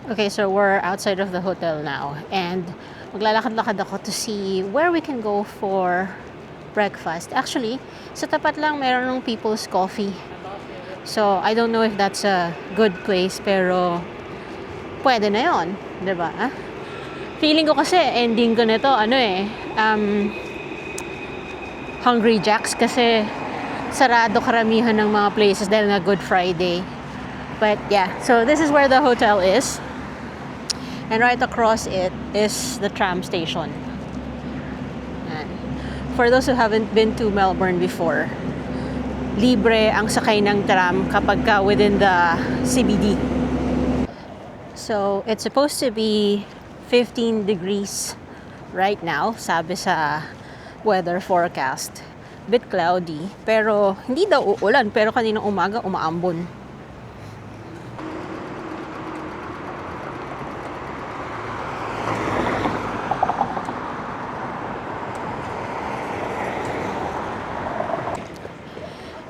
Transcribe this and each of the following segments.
Okay, so we're outside of the hotel now and maglalakad-lakad ako to see where we can go for breakfast. Actually, sa tapat lang meron ng People's Coffee. So, I don't know if that's a good place pero pwede na yon, 'di ba? Feeling ko kasi ending ko nito Hungry Jack's kasi sarado karamihan ng mga places dahil nga Good Friday. But yeah, so this is where the hotel is. And right across it is the tram station. And for those who haven't been to Melbourne before, libre ang sakay ng tram kapag ka within the CBD. So, it's supposed to be 15 degrees right now, sabi sa weather forecast. Bit cloudy, pero hindi daw uulan, pero kaninang umaga umaambon.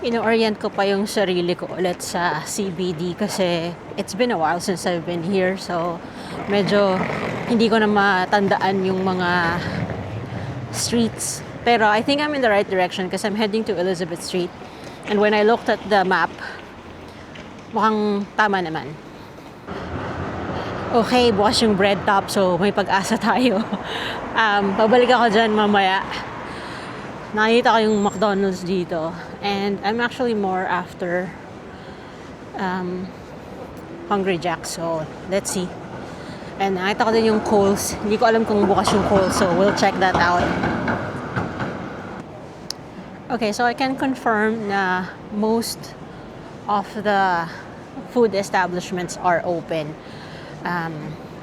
Ino-orient ko pa yung sarili ko ulit sa CBD kasi it's been a while since I've been here. So, medyo hindi ko na matandaan yung mga streets. Pero I think I'm in the right direction kasi I'm heading to Elizabeth Street. And when I looked at the map, mukhang tama naman. Okay, bukas yung bread top, so may pag-asa tayo. Pabalik ako dyan mamaya. Nakita ko yung McDonald's dito. And I'm actually more after Hungry Jack's. So, let's see. And nakita ko din yung Coles. Hindi ko alam kung bukas yung Coles. So, we'll check that out. Okay, so I can confirm na most of the food establishments are open.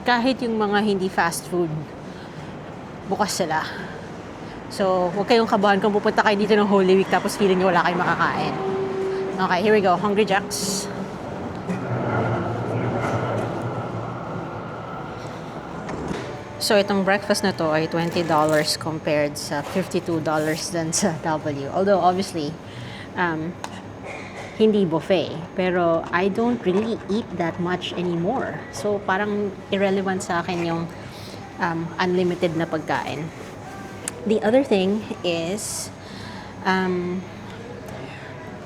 Kahit yung mga hindi fast food, bukas sila. So, huwag kayong kabahan kung pupunta kayo dito ng Holy Week tapos feeling nyo wala kayong makakain. Okay, here we go. Hungry Jack's. So, itong breakfast na to ay $20 compared sa $52 dun sa W. Although, obviously, hindi buffet. Pero, I don't really eat that much anymore. So, parang irrelevant sa akin yung unlimited na pagkain. The other thing is,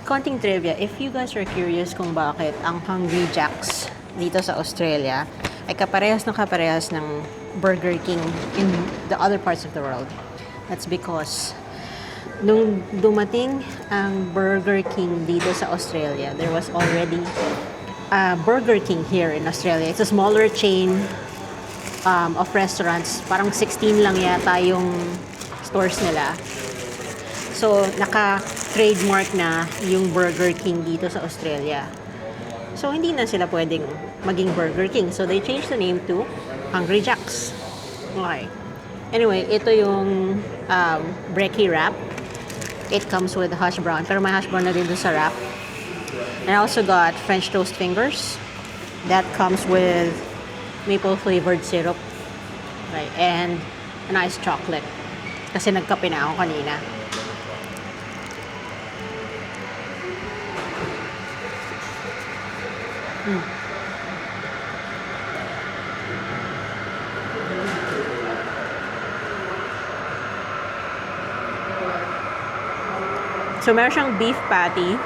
konting trivia. If you guys are curious kung bakit ang Hungry Jack's dito sa Australia ay kaparehas ng Burger King in the other parts of the world, that's because nung dumating ang Burger King dito sa Australia, there was already a Burger King here in Australia. It's a smaller chain of restaurants. Parang 16 lang yata yung stores nila. So, naka-trademark na yung Burger King dito sa Australia. So, hindi na sila pwedeng maging Burger King. So, they changed the name to Hungry Jack's. Okay. Anyway, ito yung brekkie wrap. It comes with hash brown. Pero may hash brown na din doon sa wrap. And I also got French toast fingers. That comes with maple flavored syrup. Okay. And a nice chocolate. Kasi nagkape na ako kanina. So, meron siyang beef patty,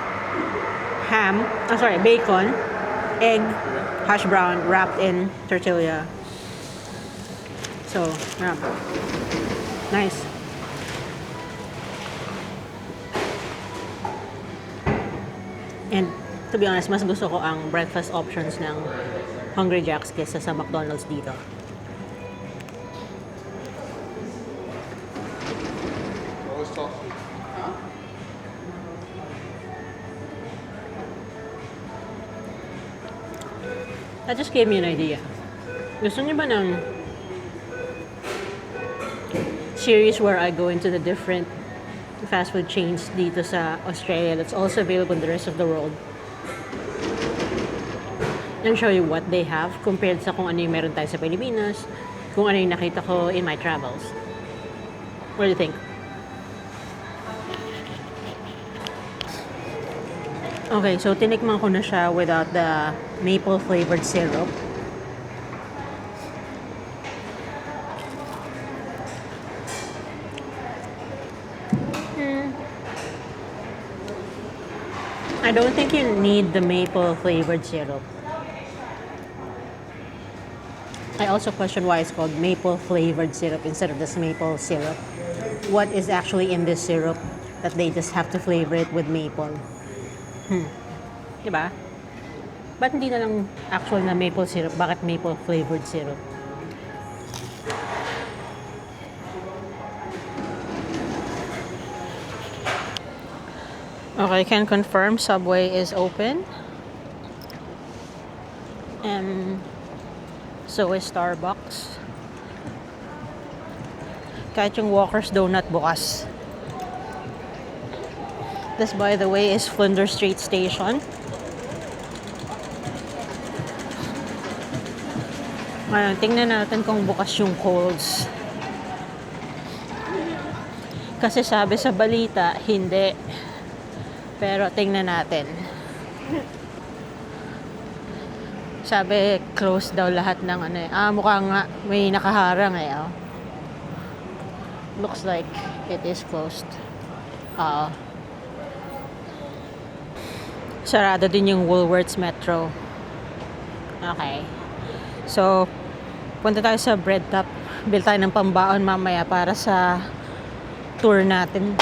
bacon, egg, hash brown, wrapped in tortilla. So, yeah. Nice. And, to be honest, mas gusto ko ang breakfast options ng Hungry Jack's kesa sa McDonald's dito. That just gave me an idea. Gusto niyo ba ng series where I go into the different fast food chains dito sa Australia that's also available in the rest of the world and show you what they have compared sa kung ano yung meron tayo sa Pilipinas, kung ano yung nakita ko in my travels. What do you think? Okay, so tinikman ko na siya without the maple flavored syrup. I don't think you need the maple flavored syrup. I also question why it's called maple flavored syrup instead of just maple syrup. What is actually in this syrup that they just have to flavor it with maple? Diba? Ba't hindi na lang actual na maple syrup? Bakit maple flavored syrup? Okay, can confirm Subway is open. And so is Starbucks. Kahit yung Walker's Donut bukas. This, by the way, is Flinders Street Station. Ngayon, tingnan natin kung bukas yung Coles. Kasi sabi sa balita, hindi. Pero tingnan natin. Sabi, close daw lahat ng ano eh. Mukha nga may nakaharang eh. Oh. Looks like it is closed. Sarado din yung Woolworths Metro. Okay. So, punta tayo sa Bread Top. Bil tayo ng pambaon mamaya para sa tour natin.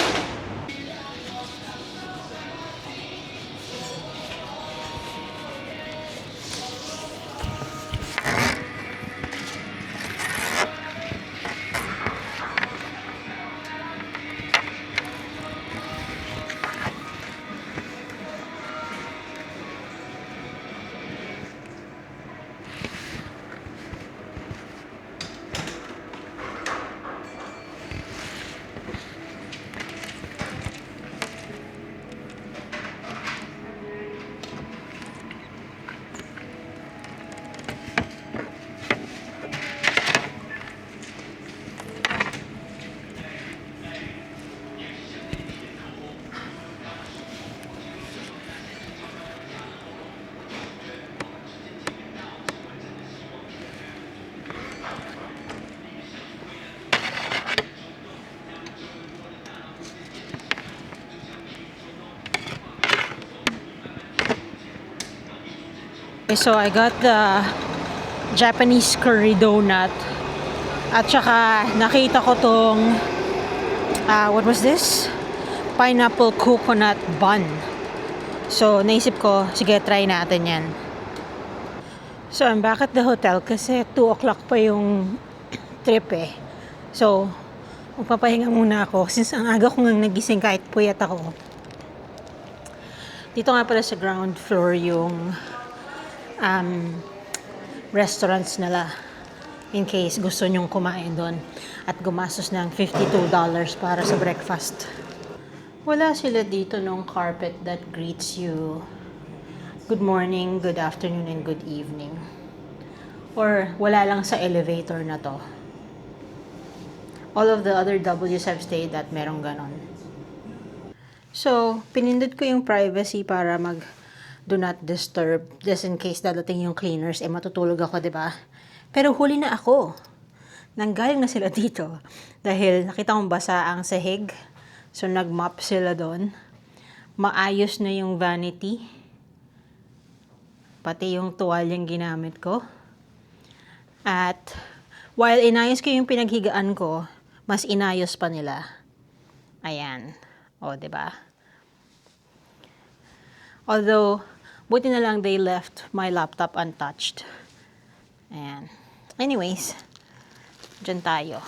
Okay, so I got the Japanese curry donut. At saka nakita ko tong what was this? Pineapple coconut bun. So naisip ko, sige, try natin yan. So I'm back at the hotel kasi 2 o'clock pa yung trip eh. So magpapahinga muna ako since ang aga ko nang nagising kahit puyat ako. Dito nga pala sa ground floor yung restaurants nila in case gusto nyong kumain doon at gumastos ng $52 para sa breakfast. Wala sila dito nung carpet that greets you good morning, good afternoon, and good evening. Or wala lang sa elevator na to. All of the other W's I've stayed at merong ganon. So, pinindot ko yung privacy para do not disturb just in case dadating yung cleaners matutulog ako, 'di ba? Pero huli na ako. Nanggaling na sila dito dahil nakita kong basa ang sahig. So nagmop sila doon. Maayos na yung vanity. Pati yung tuwalyang ginamit ko. At while inayos ko yung pinaghigaan ko, mas inayos pa nila. Ayan. O, 'di ba? Although buti na lang they left my laptop untouched. Ayan. Anyways, dyan tayo.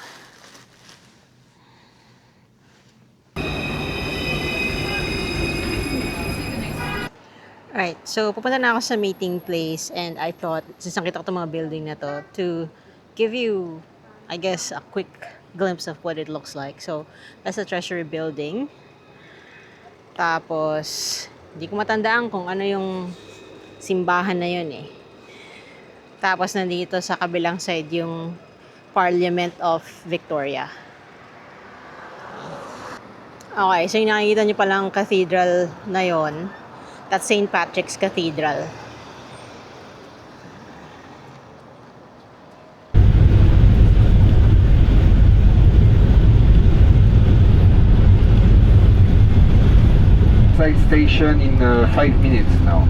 Alright, so pupunta na ako sa meeting place and I thought, since nakita ko itong mga building na to, to give you, I guess, a quick glimpse of what it looks like. So, that's the Treasury Building. Tapos, hindi ko matandaan kung ano yung simbahan na yun eh. Tapos nandito sa kabilang side yung Parliament of Victoria. Okay, so yung nakikita nyo palang cathedral na yon, that's St. Patrick's Cathedral. Faith station in 5 minutes now.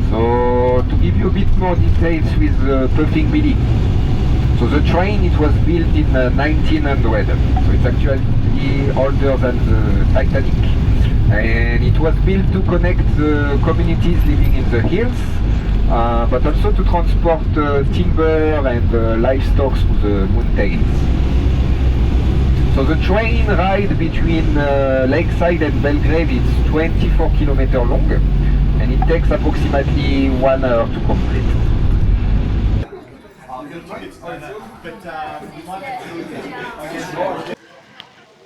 So to give you a bit more details with Puffing Billy. So the train, it was built in 1900. So it's actually older than the Titanic. And it was built to connect the communities living in the hills, but also to transport timber and livestock through the mountains. So the train ride between Lakeside and Belgrave is 24 kilometers long, and it takes approximately 1 hour to complete.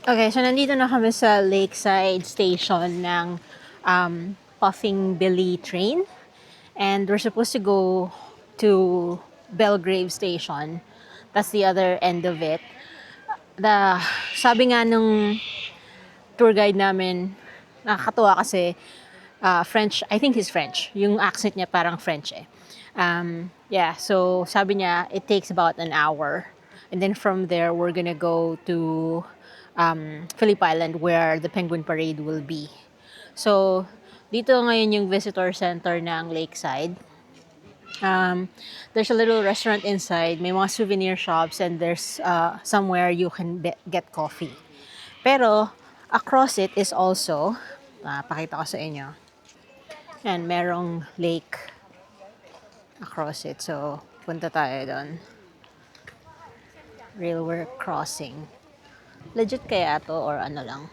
Okay, so nandito na kami sa Lakeside Station ng Puffing Billy train. And we're supposed to go to Belgrave Station. That's the other end of it. Sabi nga nung tour guide namin, nakakatuwa kasi French, I think he's French. Yung accent niya parang French eh. Yeah, so sabi niya, it takes about an hour. And then from there, we're gonna go to Phillip Island where the Penguin Parade will be. So, dito ngayon yung visitor center ng Lakeside. There's a little restaurant inside, may mga souvenir shops, and there's somewhere you can get coffee. Pero, across it is also, pakita ko sa inyo, yan, merong lake across it. So, punta tayo doon. Railway crossing. Legit kaya to or ano lang?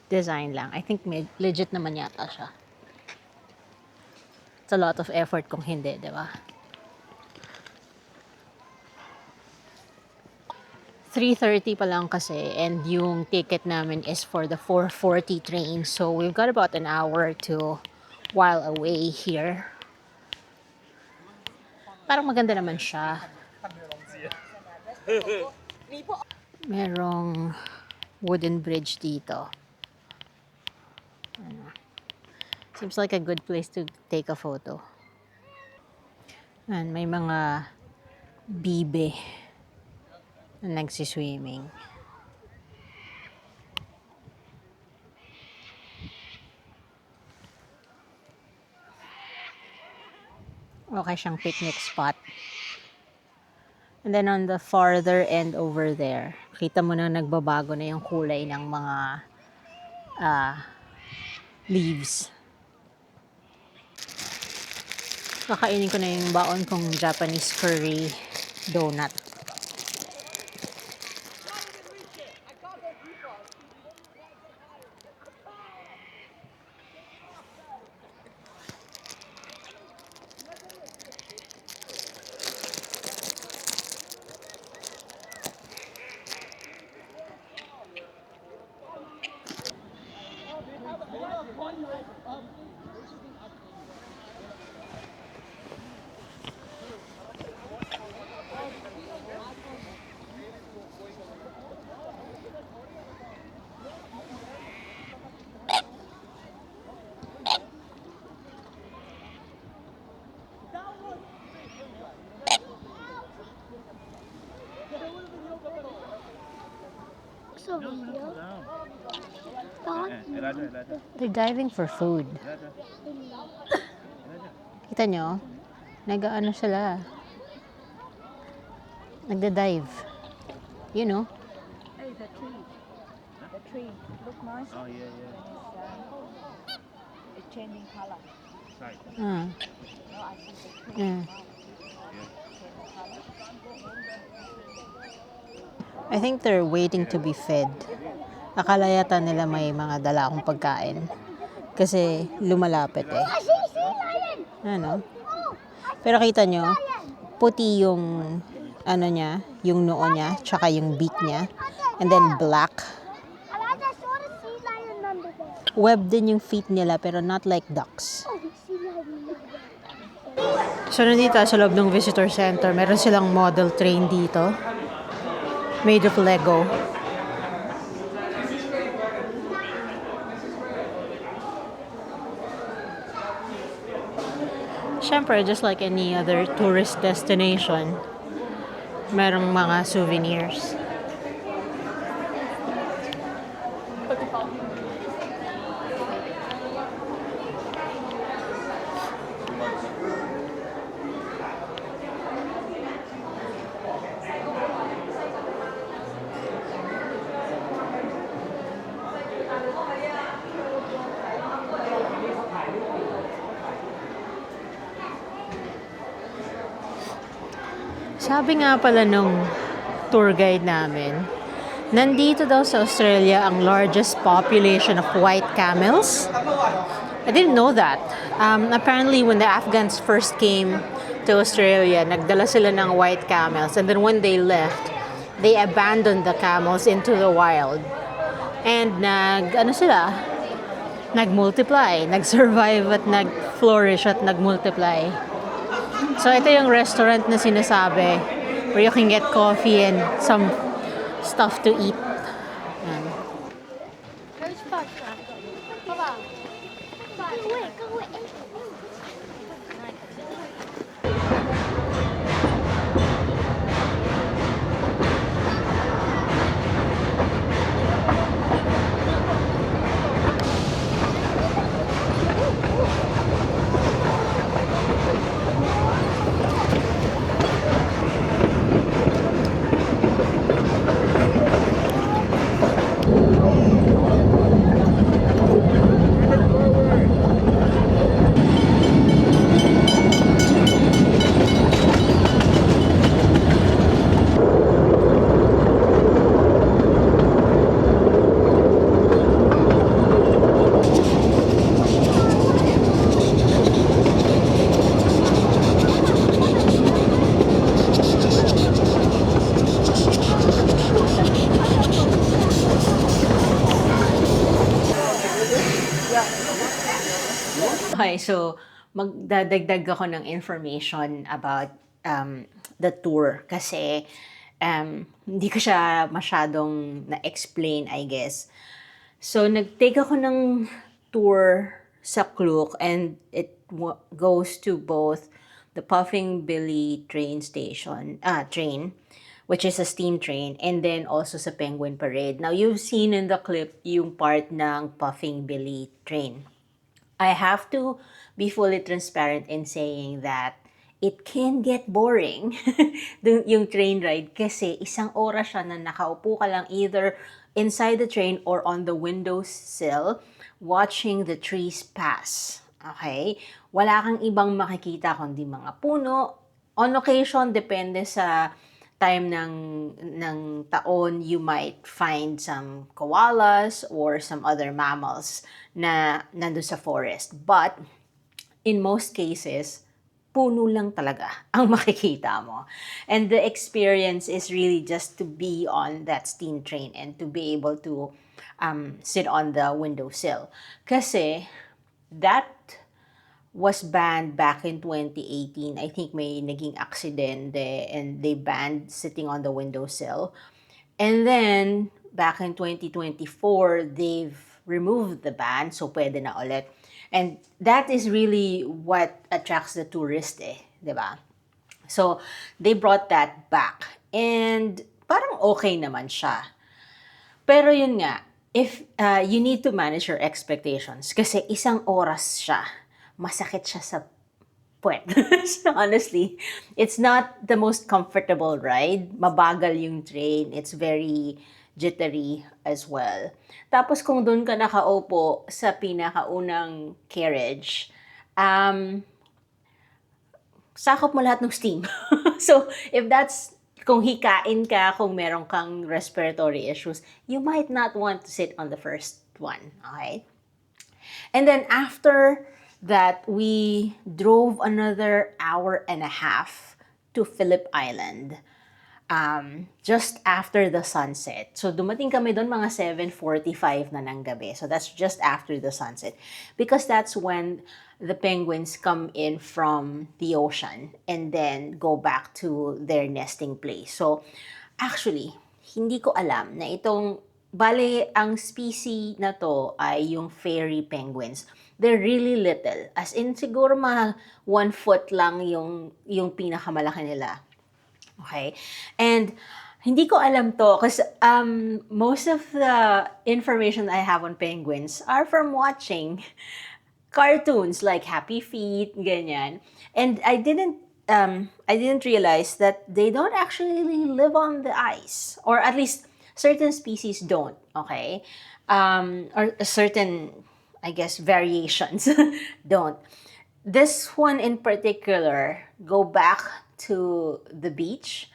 Design lang. I think legit naman yata siya. It's a lot of effort kung hindi, di ba? 3:30 pa lang kasi, and yung ticket namin is for the 4:40 train. So we've got about an hour to while away here. Parang maganda naman siya. Merong wooden bridge dito. Seems like a good place to take a photo. And may mga bibe na nagsiswimming. Okay siyang picnic spot. And then on the farther end over there, kita mo na nagbabago na yung kulay ng mga leaves. Kakainin ko na yung baon kong Japanese curry donut. They're diving for food. Kita nyo? Nag-ano sila. Nagda-dive. You know? Hey, the tree. The tree. Look nice. Oh, yeah, yeah. It's changing color. Right. No, I see the tree. Yeah. Changing color. I think they're waiting to be fed. Akala yata nila may mga dala akong pagkain. Kasi lumalapit eh. Ano? Pero kita nyo, puti yung ano niya, yung noo niya, tsaka yung beak niya. And then black. Web din yung feet nila, pero not like ducks. So, nandito sa loob ng visitor center, meron silang model train dito. Made of Lego. Siyempre, just like any other tourist destination, merong mga souvenirs. Sabi nga pala nung tour guide namin, nandito daw sa Australia ang largest population of white camels. I didn't know that. Apparently, when the Afghans first came to Australia, nagdala sila ng white camels. And then when they left, they abandoned the camels into the wild. And nag-multiply, nag-survive at nag-flourish at nag-multiply. So ito yung restaurant na sinasabi where you can get coffee and some stuff to eat. Yan. Where's Fox? Come on. Go away, go away. Okay, so magdadagdag ako ng information about the tour kasi hindi ko siya masyadong na-explain, I guess. So, nag-take ako ng tour sa Klook and it goes to both the Puffing Billy train, which is a steam train, and then also sa Penguin Parade. Now, you've seen in the clip yung part ng Puffing Billy train. I have to be fully transparent in saying that it can get boring yung train ride kasi isang oras siya na nakaupo ka lang either inside the train or on the windowsill watching the trees pass. Okay? Wala kang ibang makikita kundi mga puno. On occasion, depende sa time ng taon, you might find some koalas or some other mammals na nandun sa forest. But, in most cases, puno lang talaga ang makikita mo. And the experience is really just to be on that steam train and to be able to sit on the windowsill. Kasi, that was banned back in 2018. I think may naging aksidente and they banned sitting on the windowsill. And then, back in 2024, they've removed the ban, so pwede na ulit. And that is really what attracts the tourist diba? So, they brought that back. And parang okay naman siya. Pero yun nga, if you need to manage your expectations kasi isang oras siya, masakit siya sa puwet. So honestly, it's not the most comfortable ride. Mabagal yung train. It's very jittery as well. Tapos kung doon ka nakaupo sa pinakaunang carriage, sakop mo lahat ng steam. So if that's, kung hikain ka, kung meron kang respiratory issues, you might not want to sit on the first one. Okay? And then after that, we drove another hour and a half to Phillip Island just after the sunset. So, dumating kami doon mga 7:45 na ng gabi. So, that's just after the sunset. Because that's when the penguins come in from the ocean and then go back to their nesting place. So, actually, hindi ko alam na itong, bale, ang species na to ay yung fairy penguins. They're really little. As in, siguro mga 1 foot lang yung pinakamalaki nila. Okay? And hindi ko alam to because most of the information I have on penguins are from watching cartoons like Happy Feet, ganyan. And I didn't realize that they don't actually live on the ice. Or at least, certain species don't. Okay? Or certain, I guess, variations don't. This one in particular, go back to the beach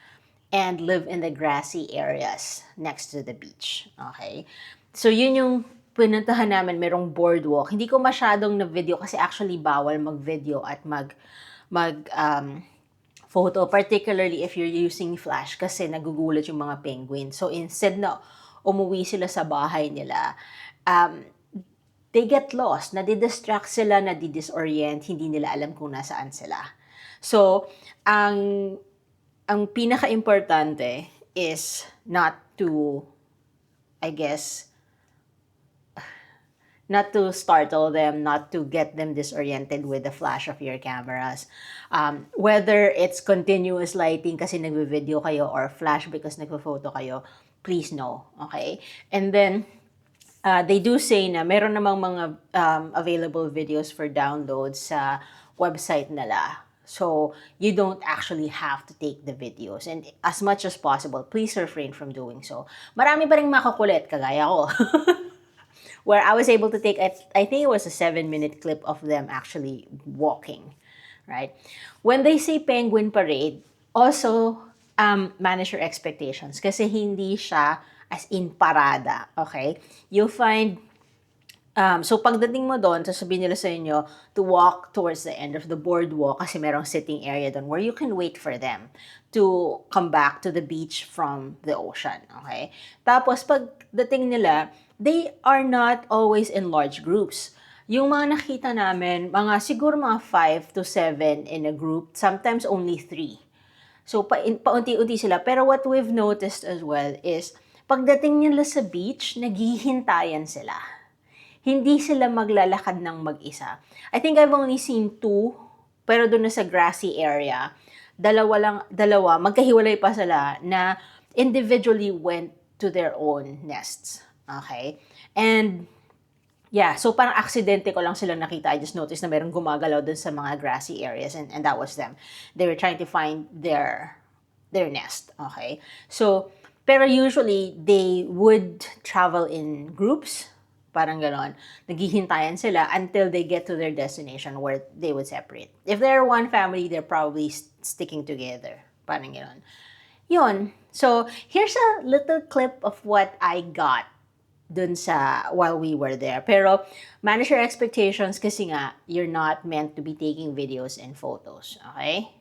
and live in the grassy areas next to the beach. Okay? So, yun yung pinuntahan namin, merong boardwalk. Hindi ko masyadong na-video kasi actually bawal mag-video at photo, particularly if you're using flash kasi nagugulat yung mga penguin. So, instead na umuwi sila sa bahay nila, they get lost, nadidistract sila, nadidisorient, hindi nila alam kung nasaan sila. So, ang pinaka-importante is not to, I guess, not to startle them, not to get them disoriented with the flash of your cameras. Whether it's continuous lighting kasi nagbe-video kayo or flash because nagpo-photo kayo, please no, okay? And then, they do say na meron namang mga available videos for download sa website nila. So, you don't actually have to take the videos. And as much as possible, please refrain from doing so. Marami pa rin makakulit, kagaya ko. Where I was able to take, I think it was a 7-minute clip of them actually walking, right? When they say penguin parade, also manage your expectations kasi hindi siya as in parada, okay? You'll find, so pagdating mo doon, sasabihin nila sa inyo to walk towards the end of the boardwalk kasi merong sitting area doon where you can wait for them to come back to the beach from the ocean, okay? Tapos pagdating nila, they are not always in large groups. Yung mga nakita namin, siguro mga 5 to 7 in a group, sometimes only 3. So, paunti-unti sila. Pero what we've noticed as well is, pagdating nila sa beach, naghihintayan sila. Hindi sila maglalakad ng mag-isa. I think I've only seen 2, pero doon na sa grassy area, dalawa, magkahiwalay pa sila na individually went to their own nests. Okay? And, yeah, so parang aksidente ko lang sila nakita. I just noticed na merong gumagalaw dun sa mga grassy areas and that was them. They were trying to find their nest. Okay? So, pero usually, they would travel in groups. Parang ganon. Naghihintayan sila until they get to their destination where they would separate. If they're one family, they're probably sticking together. Parang ganon. Yun. So, here's a little clip of what I got dun sa while we were there. Pero manage your expectations kasi nga you're not meant to be taking videos and photos. Okay?